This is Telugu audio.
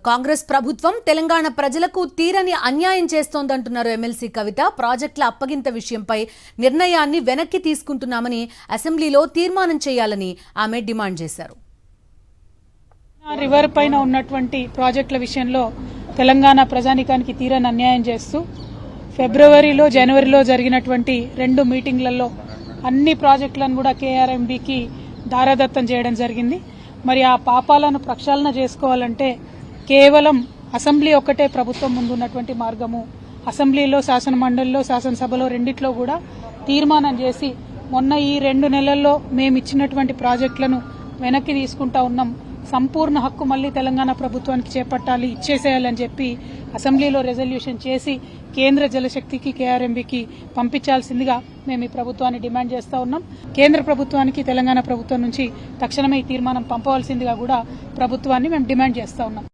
కాంగ్రెస్ ప్రభుత్వం తెలంగాణ ప్రజలకు తీరని అన్యాయం చేస్తోందంటున్నారు ఎమ్మెల్సీ కవిత. ప్రాజెక్టుల అప్పగింత విషయంపై నిర్ణయాన్ని వెనక్కి తీసుకుంటున్నామని అసెంబ్లీలో తీర్మానం చేయాలని ఆమె డిమాండ్ చేశారు. రివర్ పైన ఉన్నటువంటి ప్రాజెక్టుల విషయంలో తెలంగాణ ప్రజానికానికి తీరని అన్యాయం చేస్తూ ఫిబ్రవరిలో జనవరిలో జరిగినటువంటి 2 మీటింగ్లలో అన్ని ప్రాజెక్టులను కూడా కేఆర్ఎంబీకి దారాదత్తం చేయడం జరిగింది. మరి ఆ పాపాలను ప్రక్షాళన చేసుకోవాలంటే కేవలం అసెంబ్లీ ఒక్కటే ప్రభుత్వం ముందున్నటువంటి మార్గము. అసెంబ్లీలో, శాసన మండలిలో, శాసనసభలో రెండిట్లో కూడా తీర్మానం చేసి మొన్న ఈ 2 నెలల్లో మేము ఇచ్చినటువంటి ప్రాజెక్టులను వెనక్కి తీసుకుంటా ఉన్నాం, సంపూర్ణ హక్కు మళ్లీ తెలంగాణ ప్రభుత్వానికి చేపట్టాలి, ఇచ్చేసేయాలని చెప్పి అసెంబ్లీలో రెజల్యూషన్ చేసి కేంద్ర జలశక్తికి, కేఆర్ఎంబీకి పంపించాల్సిందిగా మేము ఈ ప్రభుత్వాన్ని డిమాండ్ చేస్తా ఉన్నాం. కేంద్ర ప్రభుత్వానికి తెలంగాణ ప్రభుత్వం నుంచి తక్షణమే ఈ తీర్మానం పంపవలసిందిగా కూడా ప్రభుత్వాన్ని మేము డిమాండ్ చేస్తా ఉన్నాం.